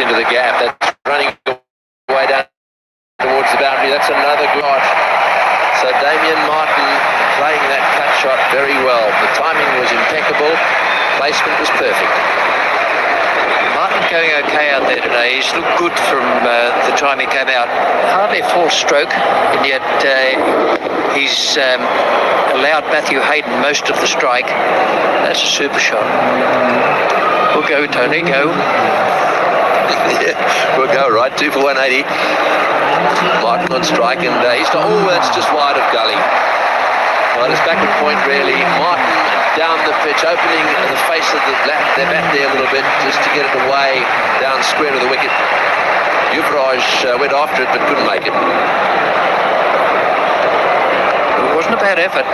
into the gap. That's running way down towards the boundary. That's another good shot. So Damien Martin playing that cut shot very well. The timing was impeccable. Placement was perfect. Martin going okay out there today. He's looked good from the time he came out. Hardly a false stroke, and yet he's allowed Matthew Hayden most of the strike. That's a super shot. We'll go, Tony, go. Yeah, we'll go, right, 2 for 180. Martin on strike, and he's not, oh, that's just wide of gully. Well, it's back at point, really. Martin down the pitch, opening the face of the bat there a little bit, just to get it away, down square to the wicket. Yuvraj went after it, but couldn't make it. It wasn't a bad effort.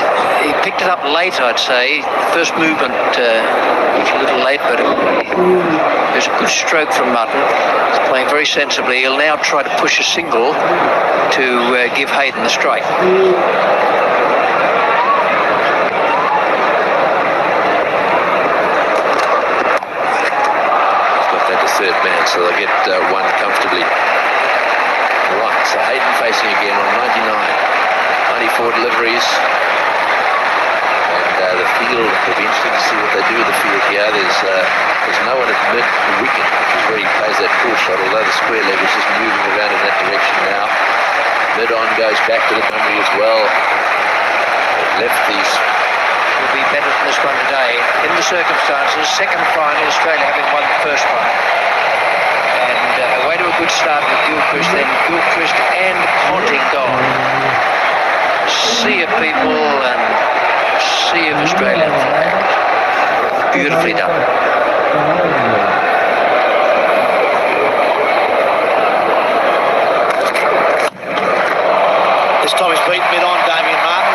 He picked it up late, I'd say. First movement was a little late, but it was a good stroke from Martin. He's playing very sensibly. He'll now try to push a single to give Hayden the strike. Third man, so they'll get one comfortably. Right, so Hayden facing again on 99. 94 deliveries. And the field, it'll be interesting to see what they do with the field here. There's no one at mid-wicket, which is where he plays that pull shot, although the square leg is just moving around in that direction now. Mid-on goes back to the boundary as well. Left these. Will be better than this one today. In the circumstances, second final, Australia having won the first one. And away to a good start with Gilchrist, then Gilchrist and Ponting gone. Sea of people and sea of Australian flags. Beautifully done. This time he's beaten mid-on, Damien Martin.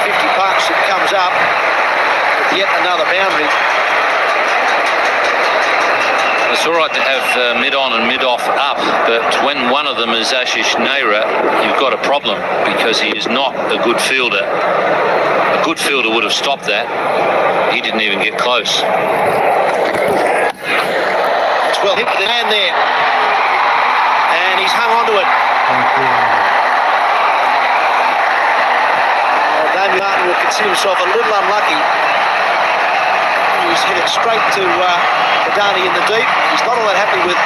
150 bucks, it comes up with yet another boundary. It's all right to have mid-on and mid-off up, but when one of them is Ashish Nehra, you've got a problem because he is not a good fielder. A good fielder would have stopped that. He didn't even get close. It's well hit with the hand there. And he's hung onto it. Damien Martin will consider himself a little unlucky. He's hit it straight to Adani in the deep. He's not all that happy with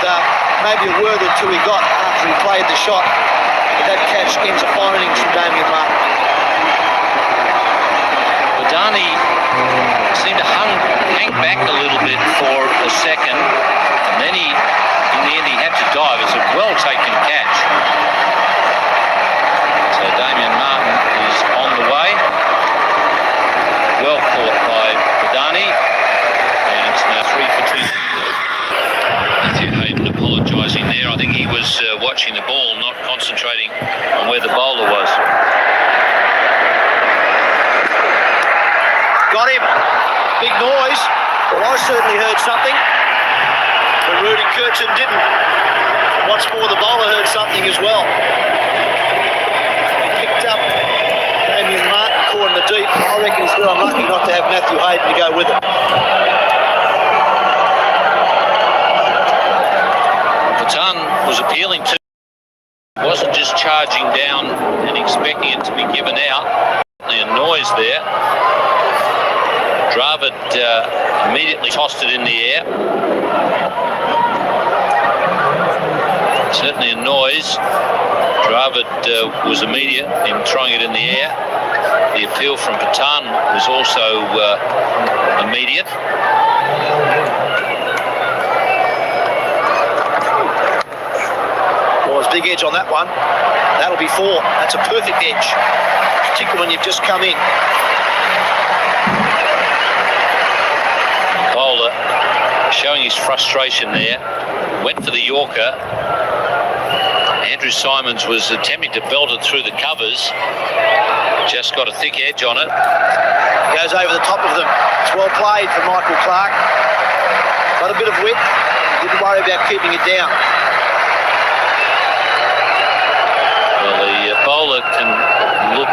maybe a word or two he got after he played the shot. But that catch ends a fine innings from Damien Martin. Adani seemed to hang back a little bit for a second, and then in the end he had to dive. It's a well-taken catch. So Damien Martin is on the way. Well caught by Adani. And it's now 3 for 2. Matthew Hayden apologising there. I think he was watching the ball, not concentrating on where the bowler was. Got him. Big noise. Well, I certainly heard something. But Rudy Kirchen didn't. What's more, the bowler heard something as well. He picked up Damien Martin caught in the deep. I reckon he's very unlucky not to have Matthew Hayden to go with it. Patel was appealing to, wasn't just charging down and expecting it to be given out. A noise there. Dravid immediately tossed it in the air. Certainly a noise. Dravid was immediate in throwing it in the air. The appeal from Patel was also immediate. Well, there's big edge on that one. That'll be 4. That's a perfect edge, particularly when you've just come in. Bowler showing his frustration there. Went for the Yorker. Andrew Simons was attempting to belt it through the covers. Just got a thick edge on it. Goes over the top of them. It's well played for Michael Clark. Got a bit of width. Didn't worry about keeping it down. Well, the bowler can look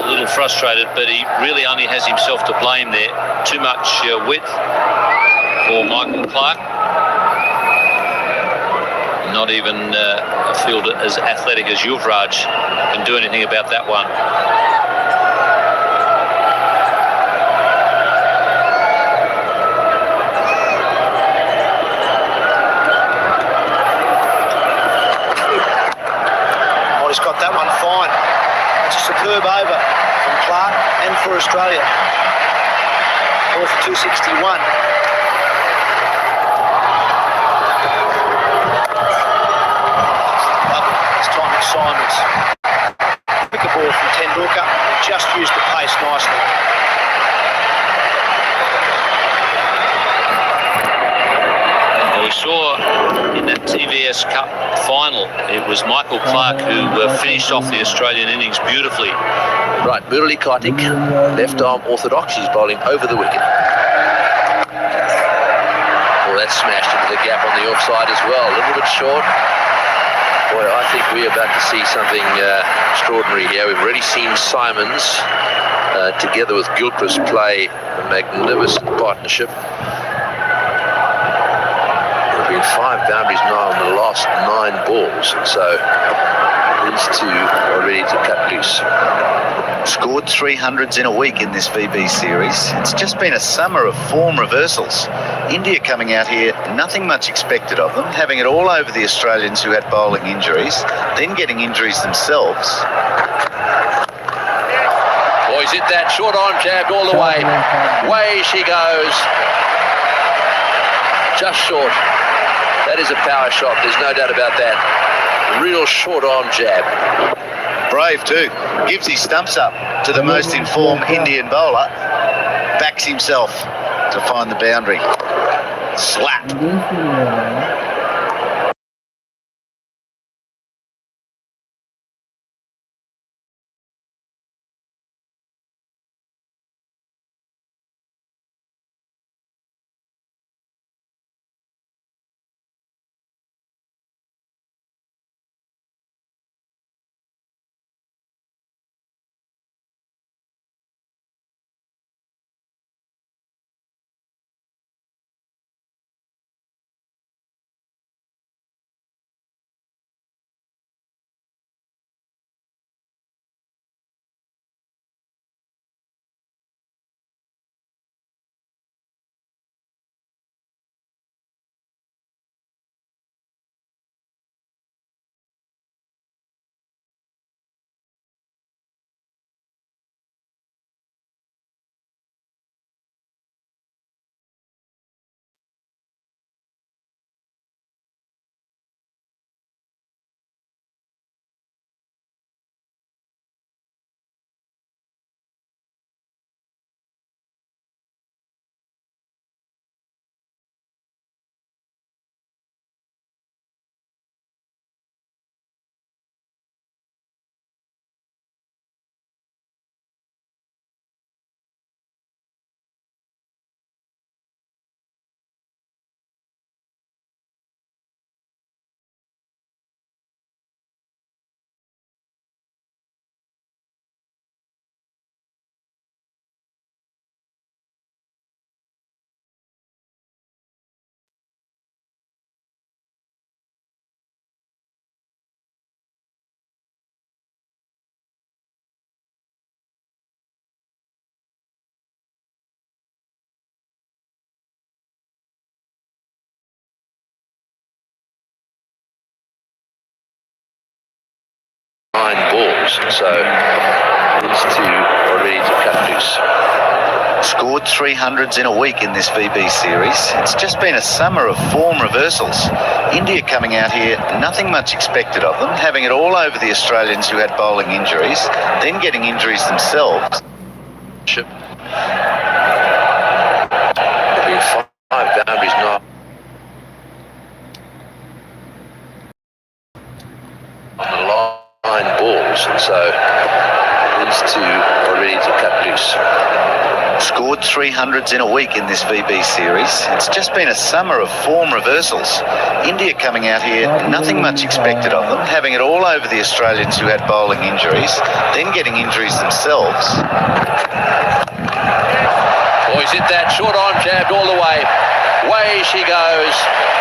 a little frustrated, but he really only has himself to blame there. Too much width for Michael Clark. Not even a fielder as athletic as Yuvraj can do anything about that one. Oh, he's got that one fine. That's a superb over from Clark and for Australia. All for 261. Simons. Pick a ball from Tendulkar, just used the pace nicely. Well, we saw in that TVS Cup final, it was Michael Clark who finished off the Australian innings beautifully. Right, Murali Kartik, left arm orthodox, he's bowling over the wicket. Well, that's smashed into the gap on the offside as well, a little bit short. Boy, I think we're about to see something extraordinary here. We've already seen Simons together with Gilchrist play a magnificent partnership. There have been 5 boundaries now in the last 9 balls, so these two are ready to cut loose. Scored 300s in a week in this VB series. It's just been a summer of form reversals. India coming out here, nothing much expected of them, having it all over the Australians who had bowling injuries, then getting injuries themselves. Boys, hit that short arm jabbed all the way. Way she goes. Just short. That is a power shot, there's no doubt about that. Real short arm jab. Brave too. Gives his stumps up to the most informed Indian bowler. Backs himself to find the boundary. Slap. Balls, so these two are ready to cut loose. Scored 300s in a week in this VB series. It's just been a summer of form reversals. India coming out here, nothing much expected of them, having it all over the Australians who had bowling injuries, then getting injuries themselves. There'll be 5 boundaries now. On the line balls, so these two are ready to cut loose. Scored 300s in a week in this VB series. It's just been a summer of form reversals. India coming out here, nothing much expected of them, having it all over the Australians who had bowling injuries, then getting injuries themselves. Boys, hit that short arm jabbed all the way. Away she goes.